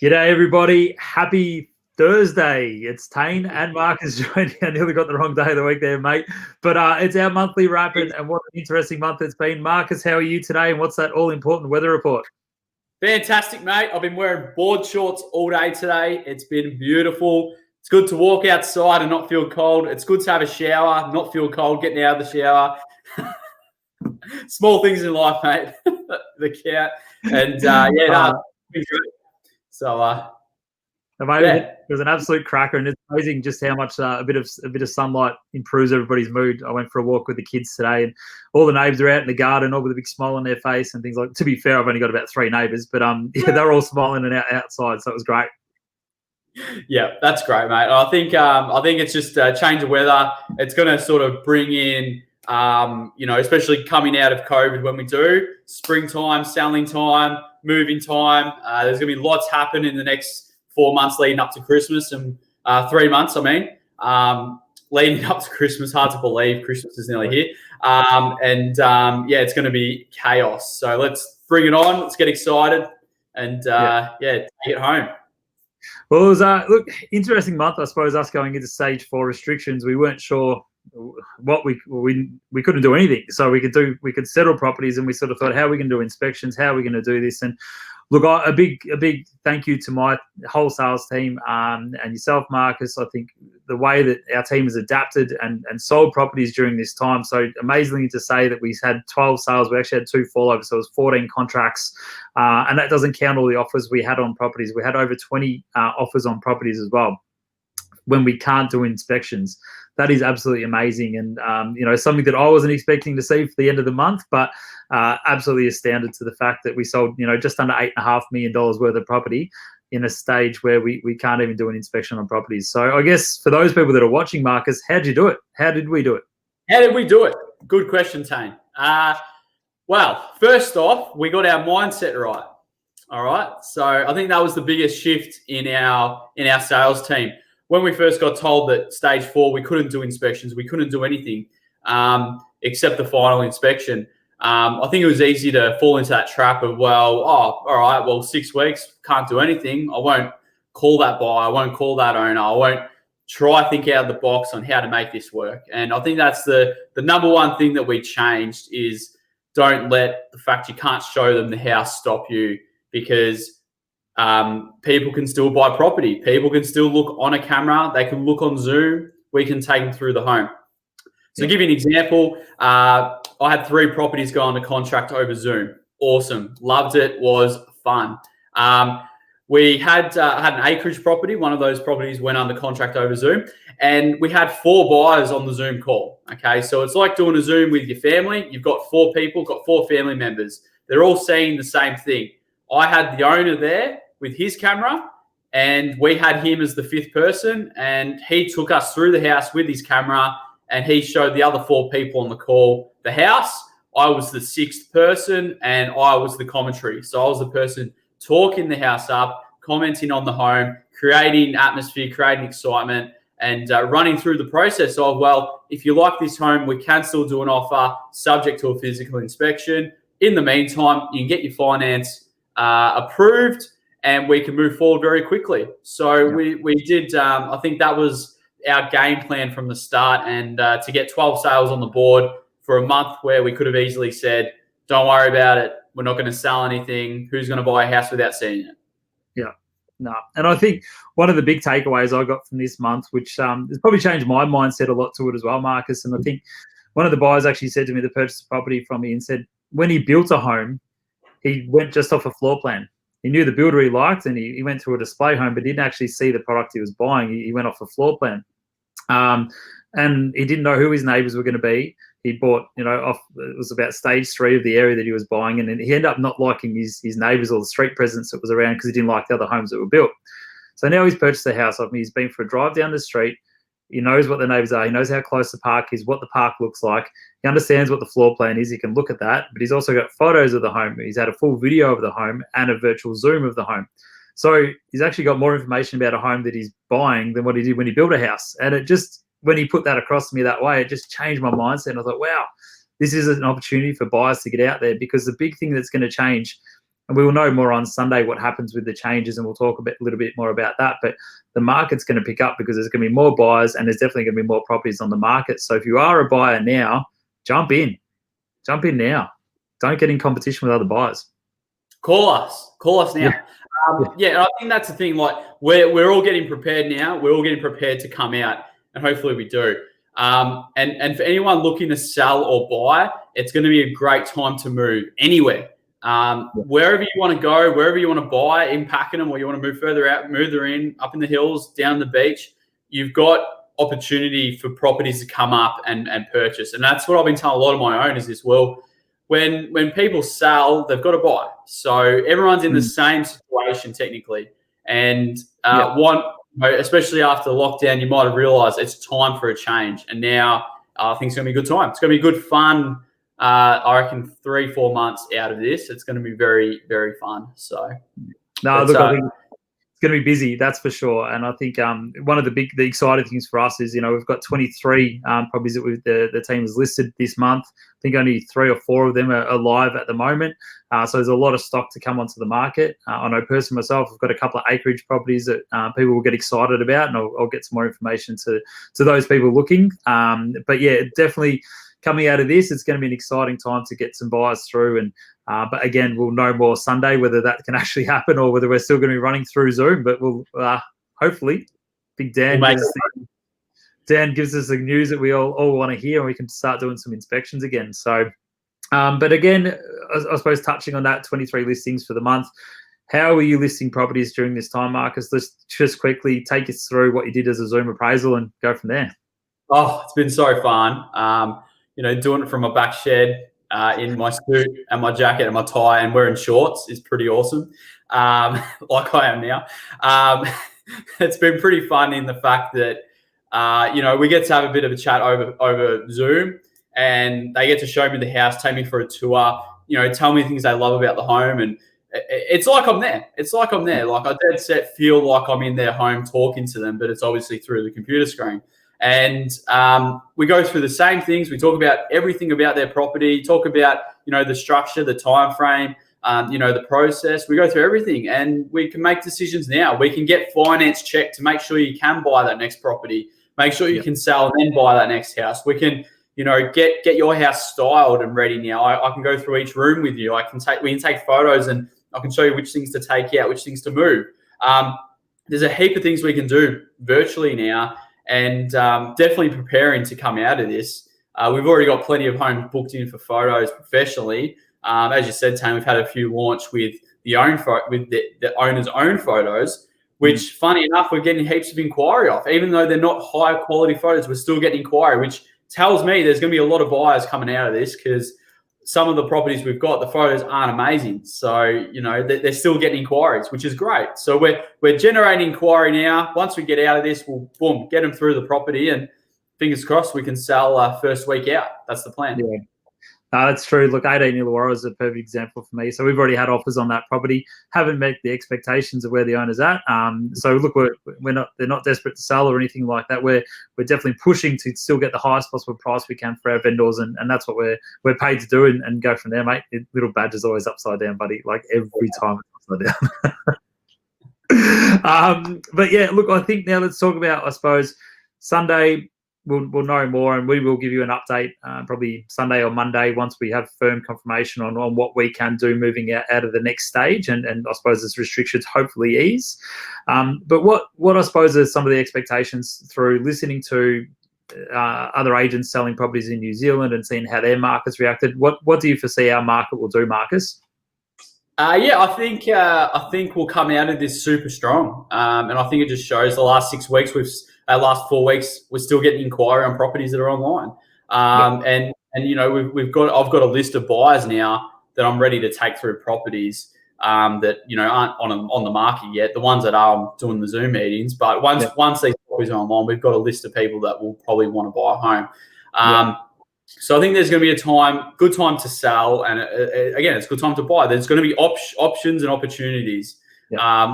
G'day, everybody. Happy Thursday. It's Tane and Marcus joining. I nearly got the wrong day of the week there, mate. But it's our monthly wrap, and what an interesting month it's been. Marcus, how are you today, and what's that all-important weather report? Fantastic, mate. I've been wearing board shorts all day today. It's been beautiful. It's good to walk outside and not feel cold. It's good to have a shower, not feel cold, getting out of the shower. Small things in life, mate. The cat. And, So, Mate, it was an absolute cracker, and it's amazing just how much a bit of sunlight improves everybody's mood. I went for a walk with the kids today, and all the neighbours are out in the garden, all with a big smile on their face and things like. To be fair, I've only got about 3 neighbours, but yeah, they're all smiling and outside, so it was great. Yeah, that's great, mate. I think it's just a change of weather. It's going to sort of bring in, especially coming out of COVID when we do springtime, selling time, moving time. There's going to be lots happen in the next 4 months leading up to Christmas, and 3 months, leading up to Christmas. Hard to believe Christmas is nearly here. It's going to be chaos. So let's bring it on. Let's get excited and take it home. Well, it was interesting month, I suppose. Us going into stage 4 restrictions, we weren't sure what we couldn't do anything. So we could settle properties, and we sort of thought, how are we going to do inspections? How are we going to do this? And look, a big thank you to my whole sales team and yourself, Marcus. I think the way that our team has adapted and sold properties during this time. So amazingly to say that we had 12 sales. We actually had 2 fallovers, so it was 14 contracts. And that doesn't count all the offers we had on properties. We had over 20 offers on properties as well when we can't do inspections. That is absolutely amazing, and something that I wasn't expecting to see for the end of the month, but absolutely astounded to the fact that we sold just under $8.5 million worth of property in a stage where we can't even do an inspection on properties. So I guess for those people that are watching, Marcus, how did you do it? How did we do it? How did we do it? Good question, Tane. Well, first off, we got our mindset right. All right. So I think that was the biggest shift in our sales team. When we first got told that stage 4, we couldn't do inspections, we couldn't do anything except the final inspection. I think it was easy to fall into that trap of, all right, 6 weeks, can't do anything. I won't call that buyer, I won't call that owner, I won't try think out of the box on how to make this work. And I think that's the number one thing that we changed is don't let the fact you can't show them the house stop you, because people can still buy property. People can still look on a camera. They can look on Zoom. We can take them through the home. So to give you an example, I had 3 properties go under contract over Zoom. Awesome. Loved it. Was fun. We had an acreage property. One of those properties went under contract over Zoom, and we had 4 buyers on the Zoom call. Okay, so it's like doing a Zoom with your family. You've got 4 people, got 4 family members. They're all seeing the same thing. I had the owner there with his camera, and we had him as the 5th person, and he took us through the house with his camera, and he showed the other 4 people on the call the house. I was the 6th person, and I was the commentary. So I was the person talking the house up, commenting on the home, creating atmosphere, creating excitement, and running through the process of, if you like this home, we can still do an offer subject to a physical inspection. In the meantime, you can get your finance approved, and we can move forward very quickly. So we did, I think that was our game plan from the start, and to get 12 sales on the board for a month where we could have easily said, don't worry about it, we're not going to sell anything, who's going to buy a house without seeing it? Yeah, no. And I think one of the big takeaways I got from this month, which has probably changed my mindset a lot to it as well, Marcus, and I think one of the buyers actually said to me, that purchased a property from me, and said when he built a home, he went just off a floor plan. He knew the builder he liked, and he went to a display home, but didn't actually see the product he was buying. He went off a floor plan. And he didn't know who his neighbours were going to be. He bought, it was about stage 3 of the area that he was buying, and he ended up not liking his neighbours or the street presence that was around, because he didn't like the other homes that were built. So now he's purchased a house off me. He's been for a drive down the street. He knows what the neighbours are. He knows how close the park is, what the park looks like. He understands what the floor plan is. He can look at that, but he's also got photos of the home. He's had a full video of the home and a virtual Zoom of the home. So he's actually got more information about a home that he's buying than what he did when he built a house. And it just, when he put that across to me that way, it just changed my mindset. And I thought, wow, this is an opportunity for buyers to get out there, because the big thing that's going to change and we will know more on Sunday what happens with the changes, and we'll talk a little bit more about that. But the market's going to pick up because there's going to be more buyers, and there's definitely going to be more properties on the market. So if you are a buyer now, jump in now. Don't get in competition with other buyers. Call us now. Yeah. And I think that's the thing. Like we're all getting prepared now. We're all getting prepared to come out, and hopefully we do. And for anyone looking to sell or buy, it's going to be a great time to move anywhere. Wherever you want to go, wherever you want to buy in Pakenham, or you want to move further out, further in, up in the hills, down the beach, you've got opportunity for properties to come up and purchase. And that's what I've been telling a lot of my owners is, well, when people sell, they've got to buy. So everyone's in the same situation technically. And especially after lockdown, you might have realised it's time for a change. And now I think it's going to be a good time. It's going to be good fun. I reckon 3-4 months out of this, it's going to be very, very fun. So, I think it's going to be busy, that's for sure. And I think one of the exciting things for us is, we've got 23 properties that the team has listed this month. I think only 3 or 4 of them are live at the moment. So there's a lot of stock to come onto the market. I know personally myself, I've got a couple of acreage properties that people will get excited about, and I'll get some more information to those people looking. But yeah, definitely coming out of this, it's going to be an exciting time to get some buyers through. And but again, we'll know more Sunday whether that can actually happen or whether we're still going to be running through Zoom. But we'll hopefully, Big Dan gives us the news that we all want to hear, and we can start doing some inspections again. So, but again, I suppose touching on that 23 listings for the month. How are you listing properties during this time, Marcus? Let's just quickly take us through what you did as a Zoom appraisal and go from there. Oh, it's been so fun. Doing it from my back shed in my suit and my jacket and my tie and wearing shorts is pretty awesome, like I am now. It's been pretty fun in the fact that, we get to have a bit of a chat over Zoom, and they get to show me the house, take me for a tour, tell me things they love about the home. And it's like I'm there. Like I dead set feel like I'm in their home talking to them, but it's obviously through the computer screen. And we go through the same things. We talk about everything about their property, talk about, the structure, the time frame, the process. We go through everything, and we can make decisions now. We can get finance checked to make sure you can buy that next property, make sure you can sell and then buy that next house. We can, get your house styled and ready now. I can go through each room with you. We can take photos, and I can show you which things to take out, which things to move. There's a heap of things we can do virtually now. And definitely preparing to come out of this. We've already got plenty of homes booked in for photos professionally. As you said, Tane, we've had a few launch with the owner's own photos, which, funny enough, we're getting heaps of inquiry off. Even though they're not high quality photos, we're still getting inquiry, which tells me there's going to be a lot of buyers coming out of this, because some of the properties we've got, the photos aren't amazing. So, they're still getting inquiries, which is great. So we're generating inquiry now. Once we get out of this, we'll, boom, get them through the property, and fingers crossed we can sell first week out. That's the plan. Yeah. That's true. Look, 18 Illawarra is a perfect example for me. So we've already had offers on that property, haven't met the expectations of where the owner's at. So look, they're not desperate to sell or anything like that. We're definitely pushing to still get the highest possible price we can for our vendors, and that's what we're paid to do, and go from there, mate. The little badge is always upside down, buddy. Like every time it's upside down. But yeah, look, I think now let's talk about, I suppose, Sunday. We'll know more, and we will give you an update probably Sunday or Monday once we have firm confirmation on what we can do moving out of the next stage, and I suppose as restrictions hopefully ease. But what I suppose are some of the expectations through listening to other agents selling properties in New Zealand and seeing how their markets reacted? What do you foresee our market will do, Marcus? I think we'll come out of this super strong, and I think it just shows the last 6 weeks last 4 weeks, we're still getting inquiry on properties that are online. And I've got a list of buyers now that I'm ready to take through properties that aren't on the market yet. The ones that are, I'm doing the Zoom meetings, but once these properties are online, we've got a list of people that will probably want to buy a home. So I think there's going to be a good time to sell, and again, it's a good time to buy. There's going to be options and opportunities,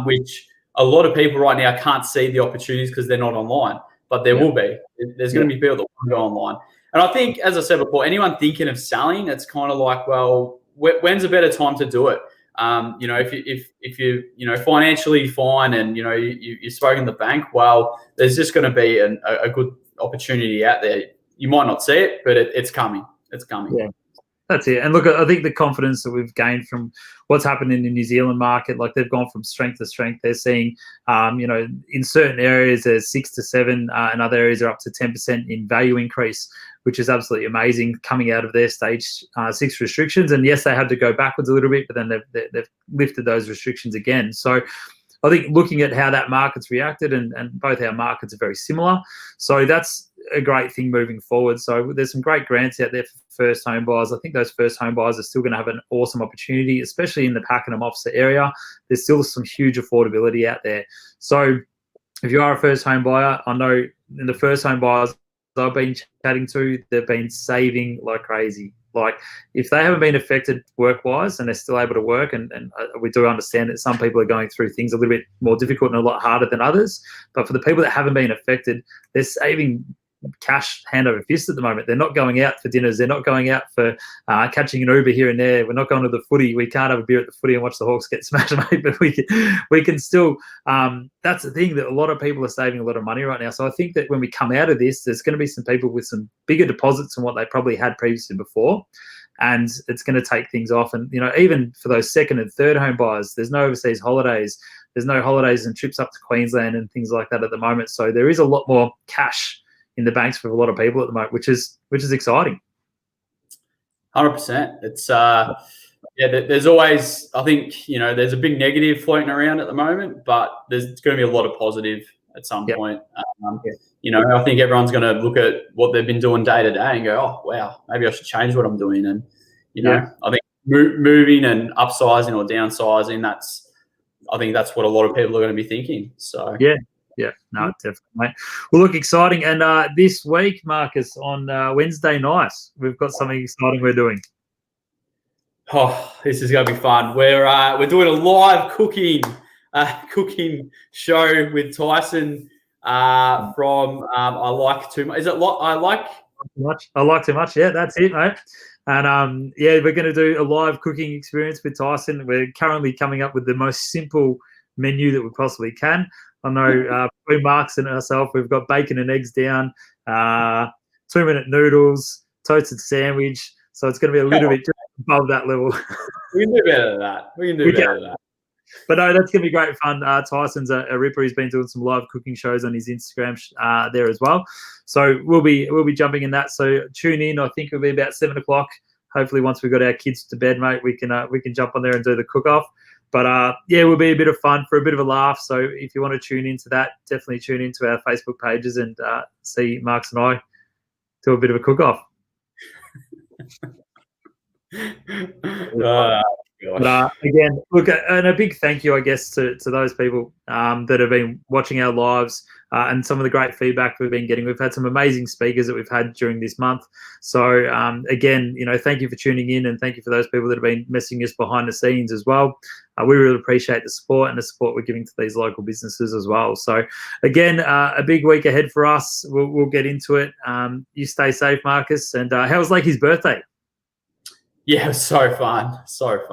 which a lot of people right now can't see the opportunities because they're not online, but there will be. There's going to be people that want to go online. And I think, as I said before, anyone thinking of selling, it's kind of like, well, when's a better time to do it? You know, if you financially fine and you're spoken the bank, well, there's just going to be a good opportunity out there. You might not see it, but it's coming. It's coming. Yeah. That's it. And look, I think the confidence that we've gained from what's happened in the New Zealand market, like they've gone from strength to strength. They're seeing, in certain areas there's 6 to 7, and other areas are up to 10% in value increase, which is absolutely amazing coming out of their stage 6 restrictions. And yes, they had to go backwards a little bit, but then they've lifted those restrictions again. So I think looking at how that market's reacted, and both our markets are very similar. So that's a great thing moving forward. So there's some great grants out there for first home buyers. I think those first home buyers are still going to have an awesome opportunity, especially in the Pakenham Officer area. There's still some huge affordability out there. So if you are a first home buyer, I know in the first home buyers I've been chatting to, they've been saving like crazy. Like if they haven't been affected work-wise and they're still able to work, and we do understand that some people are going through things a little bit more difficult and a lot harder than others, but for the people that haven't been affected, they're saving cash hand over fist at the moment. They're not going out for dinners. They're not going out for catching an Uber here and there. We're not going to the footy. We can't have a beer at the footy and watch the Hawks get smashed, mate. But we can still. That's the thing, that a lot of people are saving a lot of money right now. So I think that when we come out of this, there's going to be some people with some bigger deposits than what they probably had previously before, and it's going to take things off. And even for those second and third home buyers, there's no overseas holidays. There's no holidays and trips up to Queensland and things like that at the moment. So there is a lot more cash in the banks for a lot of people at the moment, which is exciting. 100%. It's there's always, I think, there's a big negative floating around at the moment, but there's going to be a lot of positive at some point. I think everyone's going to look at what they've been doing day to day and go, oh wow, maybe I should change what I'm doing. And I think moving and upsizing or downsizing, I think that's what a lot of people are going to be thinking. So yeah, no, definitely. Well, look, exciting. And this week, Marcus, on Wednesday night, we've got something exciting we're doing. Oh, this is going to be fun. We're doing a live cooking show with Tyson from I Like Too Much. Is it I Like Too Much? I Like Too Much. Yeah, that's it, mate. And we're going to do a live cooking experience with Tyson. We're currently coming up with the most simple menu that we possibly can. I know between Marks and ourselves, we've got bacon and eggs down, 2-minute noodles, toasted sandwich. So it's going to be a little bit above that level. We can do better than that. But no, that's going to be great fun. Tyson's a ripper. He's been doing some live cooking shows on his Instagram there as well. So we'll be jumping in that. So tune in. I think it'll be about 7 o'clock. Hopefully, once we've got our kids to bed, mate, we can jump on there and do the cook off. But it will be a bit of fun for a bit of a laugh. So if you want to tune into that, definitely tune into our Facebook pages and see Marks and I do a bit of a cook off. But again, look, and a big thank you, I guess, to those people that have been watching our lives and some of the great feedback we've been getting. We've had some amazing speakers that we've had during this month. So again, thank you for tuning in, and thank you for those people that have been messaging us behind the scenes as well. We really appreciate the support and the support we're giving to these local businesses as well. So again, a big week ahead for us. We'll get into it. You stay safe, Marcus. And how was Lakey's birthday? Yeah, it was so fun. It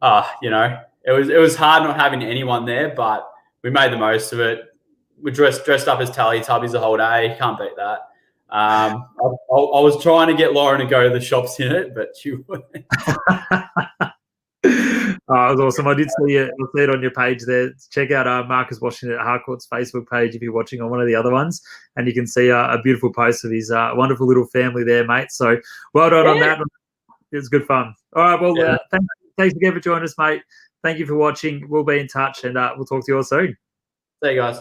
was hard not having anyone there, but we made the most of it. We dressed up as Teletubbies the whole day. Can't beat that. I was trying to get Lauren to go to the shops in it, but she wouldn't. It was awesome. I did see it on your page there. Check out Marcus Washington at Harcourt's Facebook page if you're watching on one of the other ones, and you can see a beautiful post of his wonderful little family there, mate. So well done on that. It was good fun. All right, well, thanks again for joining us, mate. Thank you for watching. We'll be in touch, and we'll talk to you all soon. See you guys.